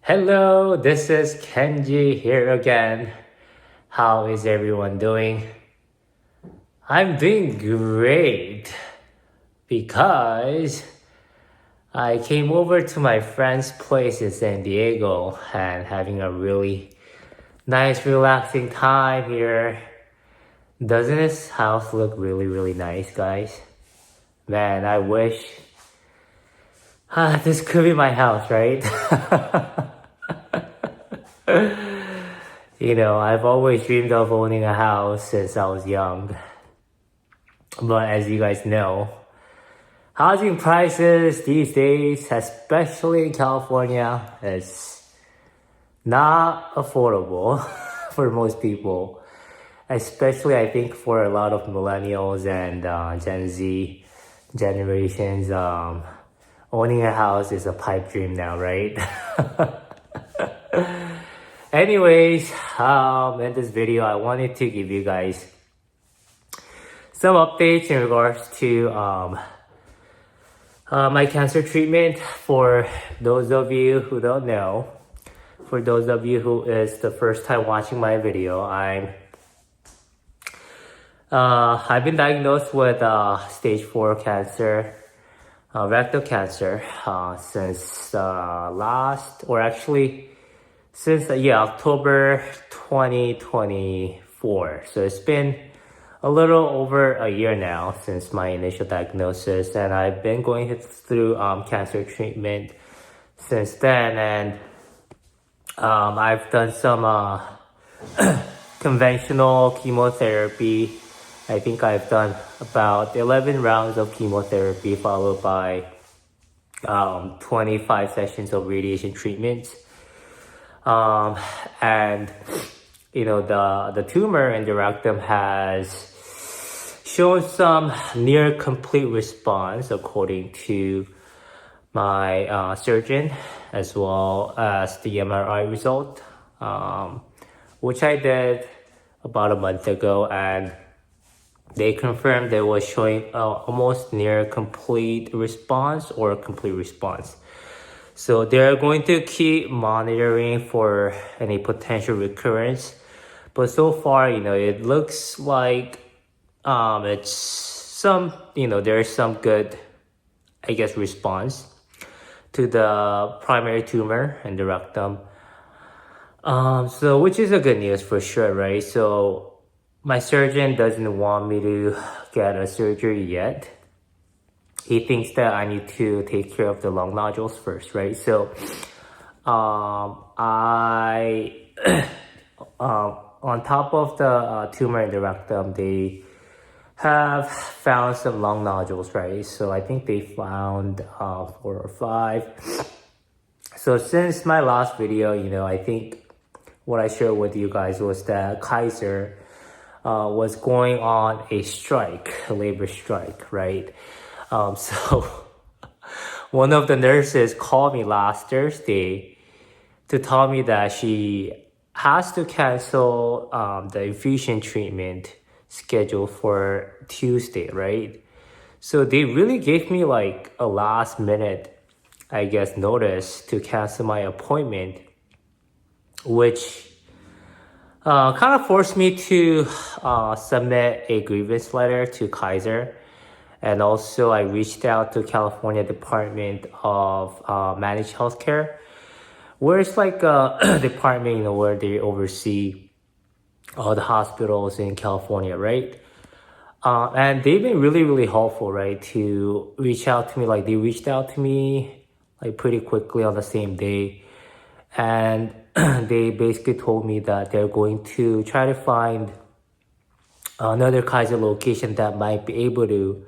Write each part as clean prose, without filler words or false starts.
Hello, this is Kenji here again. How is everyone doing? I'm doing great because I came over to my friend's place in San Diego and having a really nice, relaxing time here. Doesn't this house look really, really nice, guys? Man, I wish this could be my house, right? I've always dreamed of owning a house since I was young. But as you guys know, housing prices these days, especially in California, is not affordable for most people. Especially, I think, for a lot of millennials and Gen Z generations, owning a house is a pipe dream now, right? Anyways, in this video, I wanted to give you guys some updates in regards to my cancer treatment. For those of you who don't know, for those of you who is the first time watching my video, I've been diagnosed with stage 4 cancer, rectal cancer, since October 2024. So it's been a little over a year now since my initial diagnosis, and I've been going through cancer treatment since then. And I've done some conventional chemotherapy. I think I've done about 11 rounds of chemotherapy, followed by 25 sessions of radiation treatment. And the tumor in the rectum has shown some near complete response according to my surgeon, as well as the MRI result, which I did about a month ago, and they confirmed they was showing almost near complete response or complete response. So they're going to keep monitoring for any potential recurrence. But so far, it looks like there's some good, I guess, response to the primary tumor in the rectum. So which is a good news for sure, right? So my surgeon doesn't want me to get a surgery yet. He thinks that I need to take care of the lung nodules first, right? So, I, on top of the tumor in the rectum, they have found some lung nodules, right? So I think they found 4 or 5. So since my last video, I think what I shared with you guys was that Kaiser was going on a labor strike, right? So one of the nurses called me last Thursday to tell me that she has to cancel the infusion treatment scheduled for Tuesday, right? So they really gave me like a last minute, I guess, notice to cancel my appointment, which kind of forced me to submit a grievance letter to Kaiser. And also I reached out to California Department of Managed Healthcare, where it's like a department, where they oversee all the hospitals in California, right? And they've been really, really helpful, right? To reach out to me. Like they reached out to me like pretty quickly on the same day. And they basically told me that they're going to try to find another Kaiser location that might be able to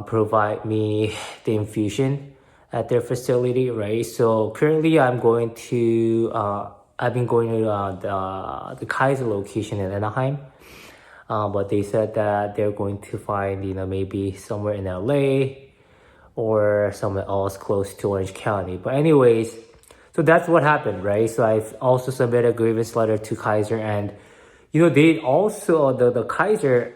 provide me the infusion at their facility, right? So currently I've been going to the Kaiser location in Anaheim, but they said that they're going to find, maybe somewhere in LA or somewhere else close to Orange County. But anyways, so that's what happened, right? So I've also submitted a grievance letter to Kaiser, and they also the Kaiser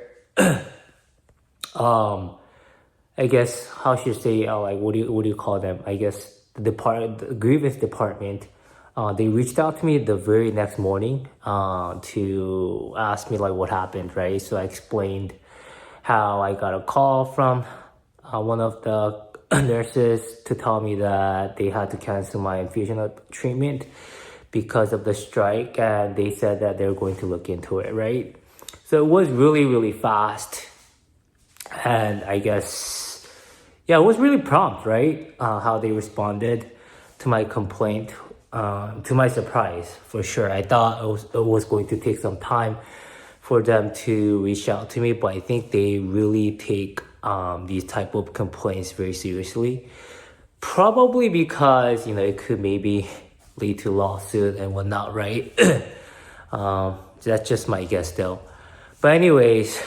I guess, how should I say, like, what do you call them? I guess the grievance department, they reached out to me the very next morning to ask me like what happened, right? So I explained how I got a call from one of the nurses to tell me that they had to cancel my infusion treatment because of the strike, and they said that they're going to look into it, right? So it was really, really fast, and I guess, yeah, it was really prompt, right? How they responded to my complaint, to my surprise, for sure. I thought it was going to take some time for them to reach out to me, but I think they really take these type of complaints very seriously. Probably because, it could maybe lead to lawsuit and whatnot, right? That's just my guess though. But anyways,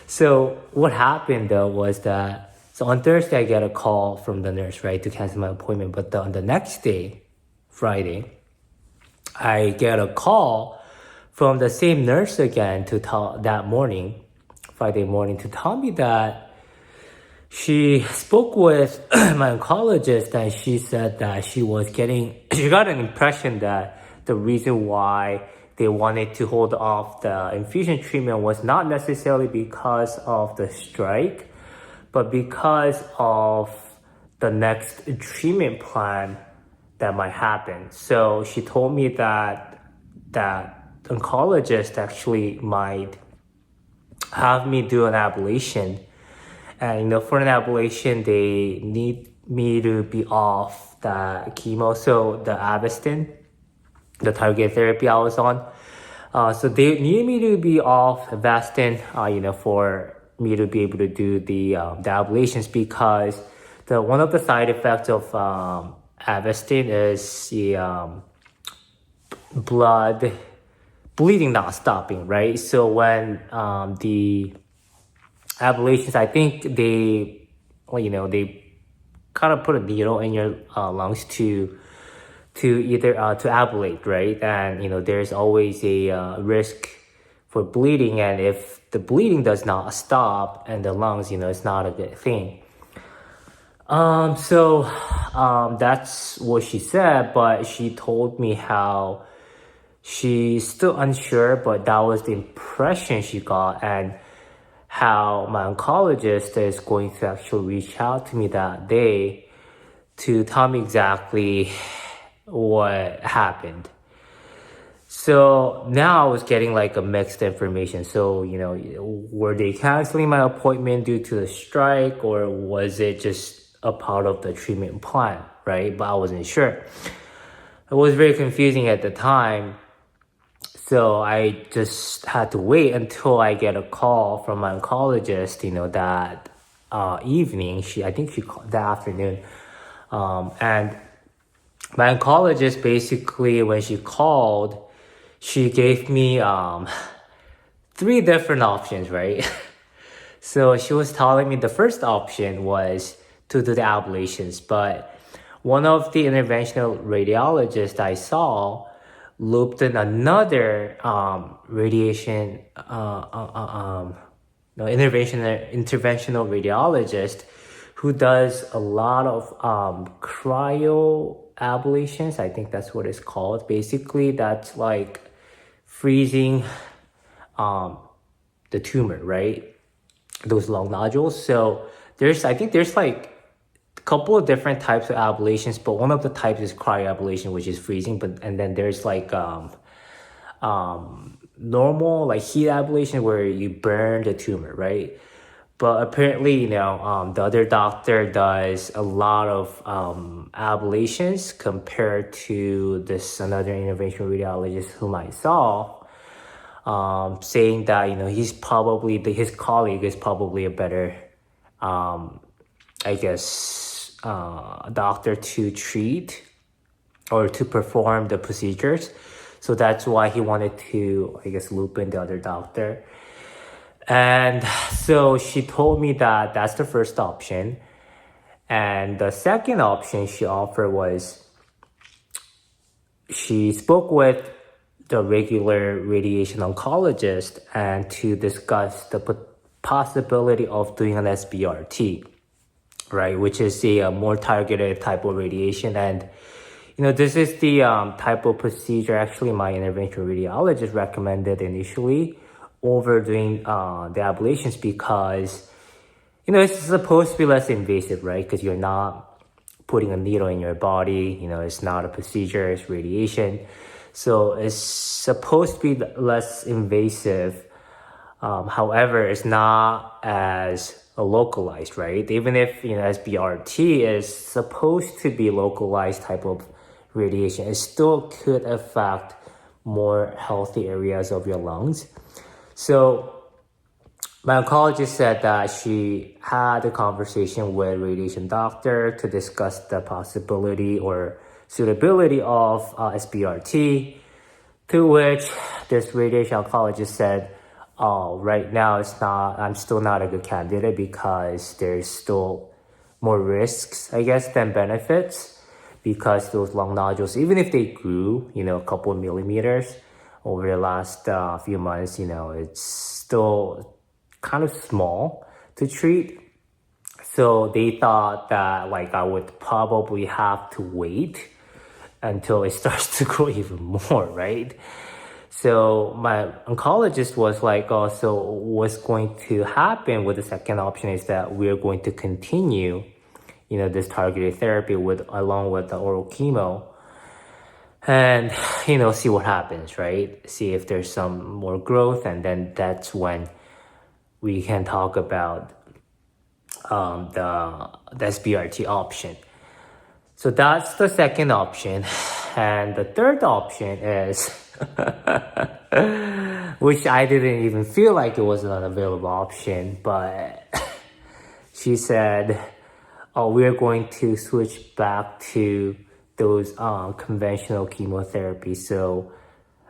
so what happened though was that, so on Thursday I get a call from the nurse, right, to cancel my appointment. But on the next day, Friday, I get a call from the same nurse again to tell that morning, Friday morning, to tell me that she spoke with my oncologist, and she said that she got an impression that the reason why they wanted to hold off the infusion treatment was not necessarily because of the strike, but because of the next treatment plan that might happen. So she told me that oncologist actually might have me do an ablation. And for an ablation, they need me to be off the chemo, so the Avastin, the target therapy I was on. So they need me to be off Avastin, for me to be able to do the ablations, because one of the side effects of Avastin is the bleeding not stopping, right? So when the ablations, I think they kind of put a needle in your lungs to either to ablate, right? And there's always a risk for bleeding, and if the bleeding does not stop in the lungs, it's not a good thing. So that's what she said, but she told me how she's still unsure, but that was the impression she got, and how my oncologist is going to actually reach out to me that day to tell me exactly what happened. So now I was getting like a mixed information. So, were they canceling my appointment due to the strike, or was it just a part of the treatment plan, right? But I wasn't sure. It was very confusing at the time. So I just had to wait until I get a call from my oncologist, that evening. I think she called that afternoon. And my oncologist, basically, when she called, she gave me 3 different options, right? So she was telling me the first option was to do the ablations, but one of the interventional radiologists I saw looped in another interventional radiologist who does a lot of cryo ablations. I think that's what it's called. Basically, that's like freezing the tumor, right? Those lung nodules. So I think there's like a couple of different types of ablations, but one of the types is cryoablation, which is freezing. And then there's like normal like heat ablation where you burn the tumor, right? But apparently, the other doctor does a lot of ablations compared to this another interventional radiologist whom I saw, saying that his colleague is probably a better, doctor to treat or to perform the procedures. So that's why he wanted to, loop in the other doctor. And so she told me that that's the first option. And the second option she offered was she spoke with the regular radiation oncologist and to discuss the possibility of doing an SBRT. right? Which is the more targeted type of radiation. And, this is the type of procedure actually my interventional radiologist recommended initially over doing the ablations because, it's supposed to be less invasive, right? Because you're not putting a needle in your body, it's not a procedure, it's radiation. So it's supposed to be less invasive. However, it's not as localized, right? Even if, SBRT is supposed to be localized type of radiation, it still could affect more healthy areas of your lungs. So my oncologist said that she had a conversation with radiation doctor to discuss the possibility or suitability of SBRT, to which this radiation oncologist said, right now I'm still not a good candidate because there's still more risks, I guess, than benefits, because those lung nodules, even if they grew, a couple of millimeters over the last few months, it's still kind of small to treat. So they thought that I would probably have to wait until it starts to grow even more, right? So my oncologist was like, oh, so what's going to happen with the second option is that we're going to continue, this targeted therapy along with the oral chemo and, see what happens, right? See if there's some more growth. And then that's when we can talk about the SBRT option. So that's the second option. And the third option is, which I didn't even feel like it was an available option, but she said, oh, we're going to switch back to those conventional chemotherapy. So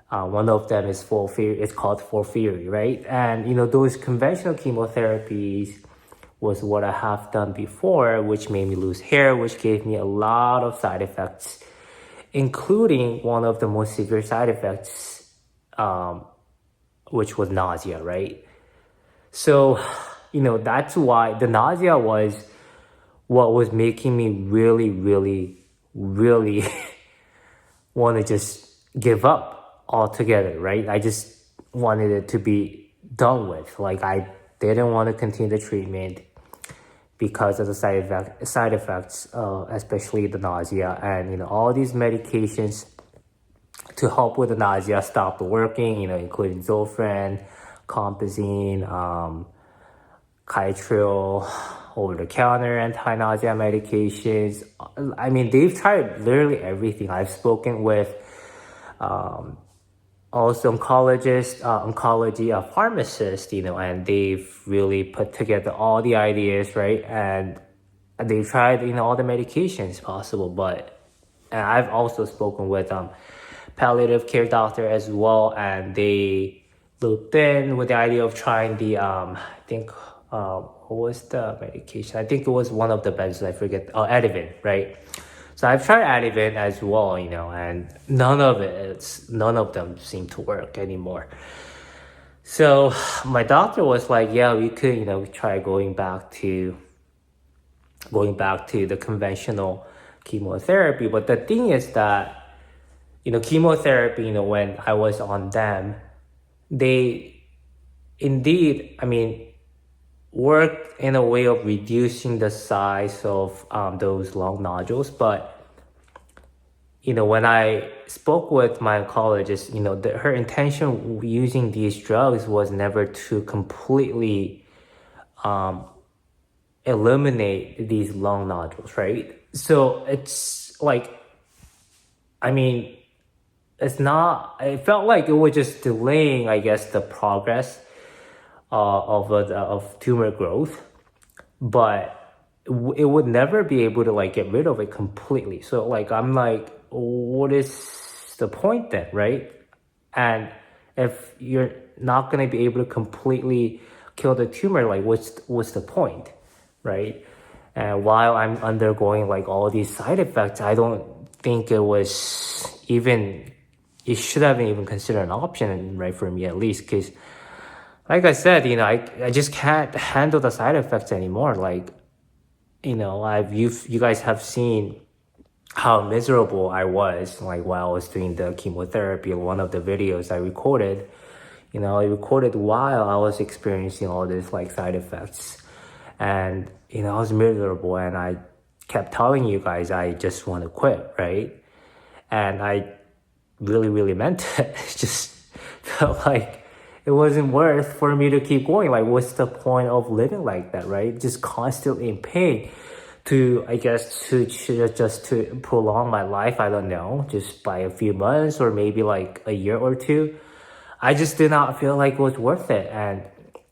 one of them is it's called FOLFIRI, right? And, those conventional chemotherapies was what I have done before, which made me lose hair, which gave me a lot of side effects, including one of the most severe side effects, which was nausea, right? So, that's why the nausea was what was making me really, really, really want to just give up altogether, right? I just wanted it to be done with. I didn't want to continue the treatment because of the side effects, especially the nausea. And, all these medications to help with the nausea stopped working, including Zofran, Compazine, Kytril, over-the-counter anti-nausea medications. I mean, they've tried literally everything. I've spoken with also oncology pharmacists, and they've really put together all the ideas, right? And they've tried, all the medications possible. And I've also spoken with palliative care doctor as well, and they looped in with the idea of trying the I think what was the medication? I think it was one of the benzos, I forget. Ativan, right? So I've tried Ativan as well, and none of them seem to work anymore. So my doctor was like, yeah, we could, try going back to the conventional chemotherapy. But the thing is that, chemotherapy, when I was on them, they indeed, worked in a way of reducing the size of those lung nodules. But, when I spoke with my oncologist, her intention using these drugs was never to completely eliminate these lung nodules, right? So it's it felt like it was just delaying, I guess, the progress of tumor growth, but it would never be able to get rid of it completely. So I'm like, what is the point then, right? And if you're not going to be able to completely kill the tumor, what's the point, right? And while I'm undergoing all these side effects, I don't think it should have been even considered an option, right, for me at least, because like I said, I just can't handle the side effects anymore. you guys have seen how miserable I was like while I was doing the chemotherapy. One of the videos I recorded, I recorded while I was experiencing all these like side effects, and I was miserable, and I kept telling you guys I just want to quit, right? And I really meant it. It just felt like it wasn't worth for me to keep going. Like, what's the point of living like that, right? Just constantly in pain to, I guess, just to prolong my life. I don't know, just by a few months or maybe like a year or two. I just did not feel like it was worth it. And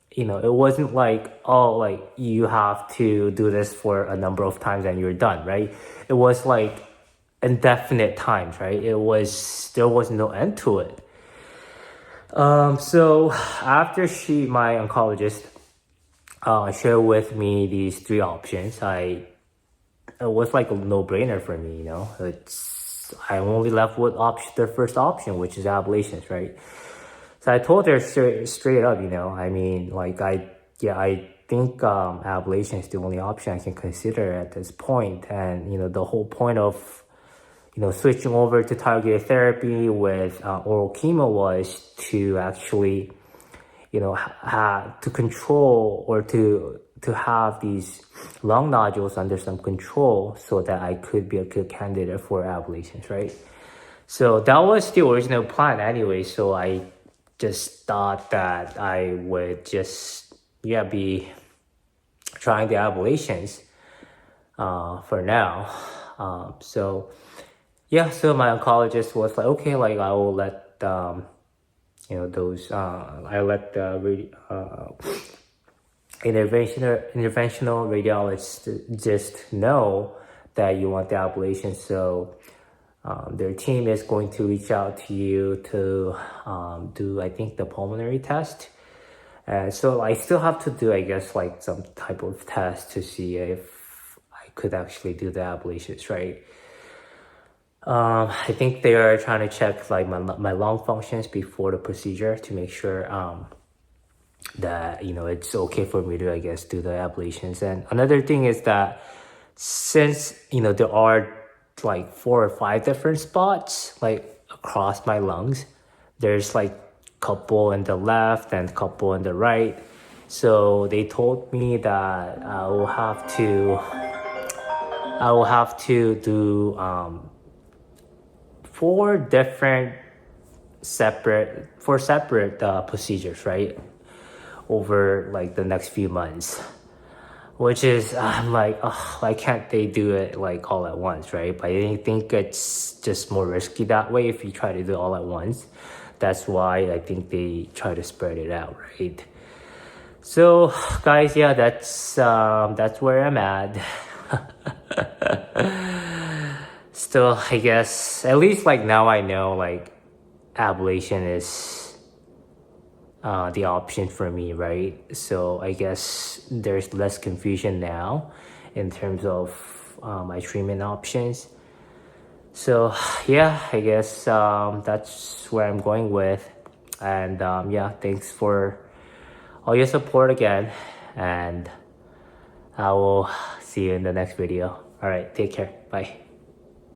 it wasn't like, oh, like you have to do this for a number of times and you're done, right? It was like indefinite times, right? There was no end to it. So after my oncologist, shared with me these three options, it was like a no-brainer for me, I'm only left with the first option, which is ablations, right? So I told her straight up, I mean, like I think ablation is the only option I can consider at this point. And, the whole point of, switching over to targeted therapy with oral chemo was to actually, to control or to have these lung nodules under some control so that I could be a good candidate for ablations, right? So that was the original plan anyway. So I just thought that I would just, be trying the ablations for now. So my oncologist was like, okay, like I will let, I let the interventional radiologist just know that you want the ablation. So their team is going to reach out to you to do, I think, the pulmonary test. So I still have to do, I guess, like some type of test to see if I could actually do the ablations, right? I think they are trying to check like my lung functions before the procedure to make sure that it's okay for me to, I guess, do the ablations. And another thing is that since there are like 4 or 5 different spots like across my lungs, there's like couple in the left and couple in the right. So they told me that I will have to do 4 separate procedures, right, over like the next few months, which is I'm like, oh, why can't they do it like all at once, right? But I think it's just more risky that way if you try to do it all at once. That's why I think they try to spread it out, right? So guys, that's where I'm at. Still, I guess, at least like now I know like ablation is the option for me, right? So I guess there's less confusion now in terms of my treatment options. So I guess that's where I'm going with. And thanks for all your support again, and I will see you in the next video. All right, take care. Bye.